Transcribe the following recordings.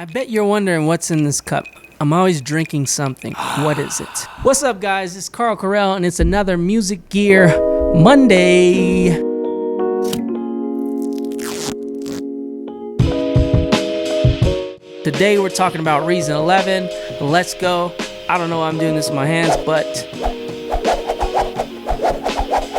I bet you're wondering what's in this cup. I'm always drinking something. What is it? What's up, guys? It's Carl Carell, and it's another Music Gear Monday. Today we're talking about Reason 11. Let's go. I don't know why I'm doing this with my hands, but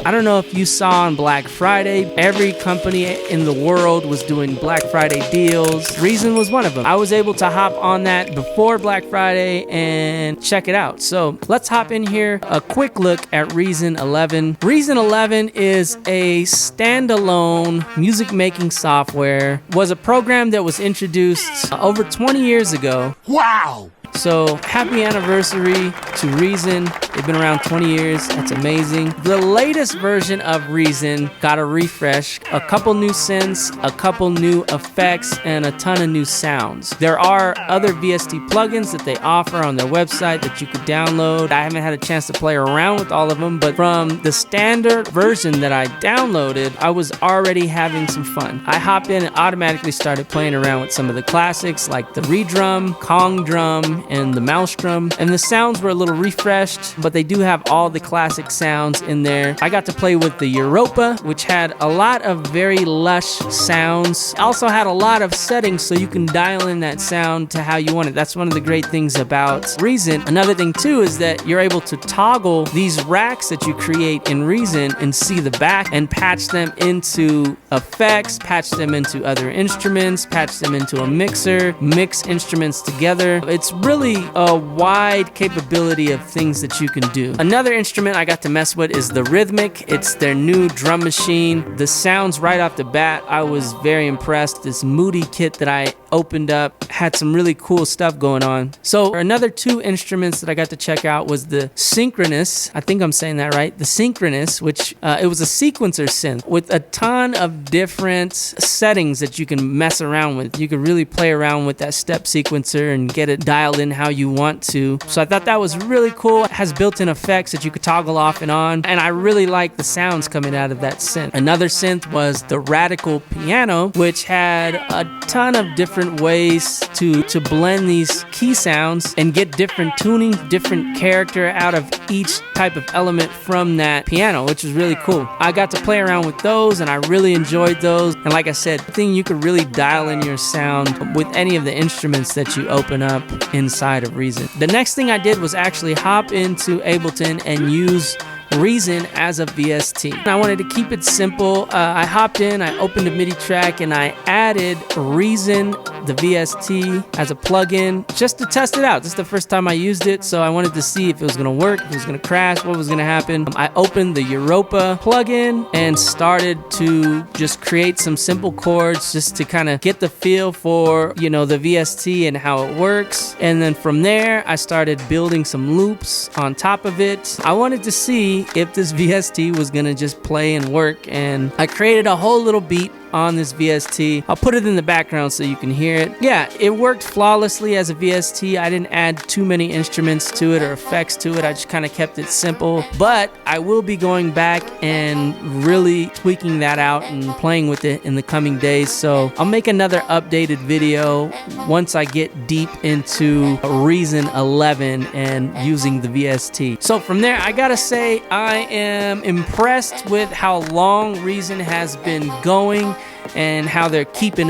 I don't know if you saw on Black Friday, every company in the world was doing Black Friday deals. Reason was one of them. I was able to hop on that before Black Friday and check it out. So let's hop in here. A quick look at Reason 11. Reason 11 is a standalone music making software. Was a program that was introduced over 20 years ago. Wow! So happy anniversary to Reason. They've been around 20 years. That's amazing. The latest version of Reason got a refresh, a couple new synths, a couple new effects, and a ton of new sounds. There are other VST plugins that they offer on their website that you could download. I haven't had a chance to play around with all of them, but from the standard version that I downloaded, I was already having some fun. I hopped in and automatically started playing around with some of the classics like the redrum, Kong drum, and the mouse drum, and the sounds were a little refreshed, but they do have all the classic sounds in there. I got to play with the Europa, which had a lot of very lush sounds. Also had a lot of settings so you can dial in that sound to how you want it. That's one of the great things about Reason. Another thing too is that you're able to toggle these racks that you create in Reason and see the back and patch them into effects, patch them into other instruments, patch them into a mixer, mix instruments together. It's really a wide capability of things that you can do. Another instrument I got to mess with is the Rhythmic. It's their new drum machine. The sounds right off the bat, I was very impressed. This Moody kit that I opened up had some really cool stuff going on. So another two instruments that I got to check out was the Synchronous. I think I'm saying that right. The Synchronous, which it was a sequencer synth with a ton of different settings that you can mess around with. You can really play around with that step sequencer and get it dialed in how you want to. So I thought that was really cool. It has built-in effects that you could toggle off and on, and I really like the sounds coming out of that synth. Another synth was the Radical Piano, which had a ton of different ways to blend these key sounds and get different tuning, different character out of each type of element from that piano, which was really cool. I got to play around with those and I really enjoyed those. And like I said, I think you could really dial in your sound with any of the instruments that you open up inside of Reason. The next thing I did was actually hop into Ableton and use Reason as a VST. I wanted to keep it simple. I hopped in, I opened a MIDI track, and I added Reason, the VST, as a plugin just to test it out. This is the first time I used it, so I wanted to see if it was going to work, if it was going to crash, what was going to happen. I opened the Europa plugin and started to just create some simple chords just to kind of get the feel for, you know, the VST and how it works. And then from there, I started building some loops on top of it. I wanted to see if this VST was gonna just play and work, and I created a whole little beat on this VST. I'll put it in the background so you can hear it. Yeah, it worked flawlessly as a VST. I didn't add too many instruments to it or effects to it. I just kind of kept it simple, but I will be going back and really tweaking that out and playing with it in the coming days. So I'll make another updated video once I get deep into Reason 11 and using the VST. So from there, I gotta say I am impressed with how long Reason has been going and how they're keeping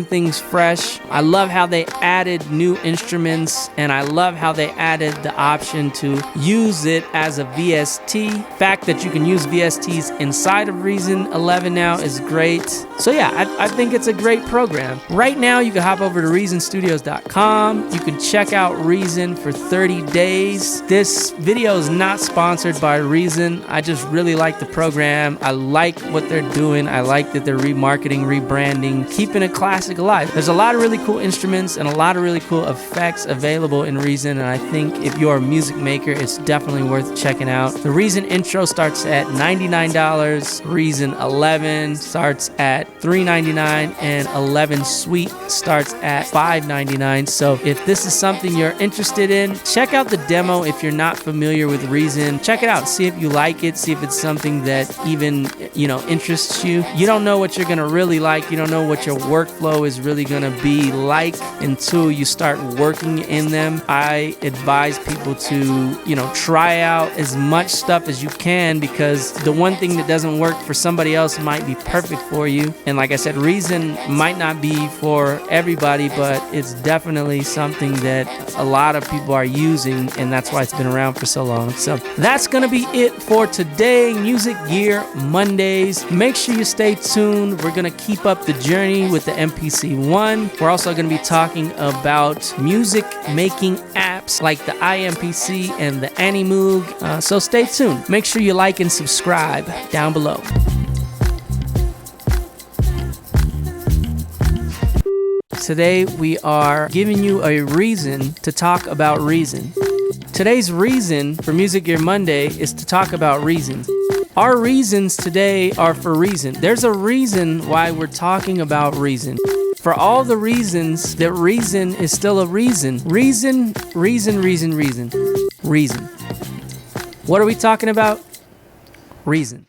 things fresh. I love how they added new instruments, and I love how they added the option to use it as a VST. The fact that you can use VSTs inside of Reason 11 now is great. So yeah, I think it's a great program. Right now, you can hop over to ReasonStudios.com. You can check out Reason for 30 days. This video is not sponsored by Reason. I just really like the program. I like what they're doing. I like that they're remarketing, rebranding, keeping a classic alive. There's a lot of really cool instruments and a lot of really cool effects available in Reason, and I think if you're a music maker, it's definitely worth checking out. The Reason intro starts at $99, Reason 11 starts at $399, and 11 Suite starts at $599. So if this is something you're interested in, check out the demo. If you're not familiar with Reason, check it out, see if you like it, see if it's something that even, you know, interests you. You don't know what you're gonna really like. You don't know what your workflow is really going to be like until you start working in them. I advise people to, try out as much stuff as you can, because the one thing that doesn't work for somebody else might be perfect for you. And like I said, Reason might not be for everybody, but it's definitely something that a lot of people are using, and that's why it's been around for so long. So that's going to be it for today, Music Gear Mondays. Make sure you stay tuned. We're going to keep up the journey with the MPC-1. We're also going to be talking about music making apps like the iMPC and the Animoog. So stay tuned. Make sure you like and subscribe down below. Today we are giving you a reason to talk about Reason. Today's reason for Music Gear Monday is to talk about Reason. Our reasons today are for Reason. There's a reason why we're talking about Reason. For all the reasons that Reason is still a reason. Reason. What are we talking about? Reason.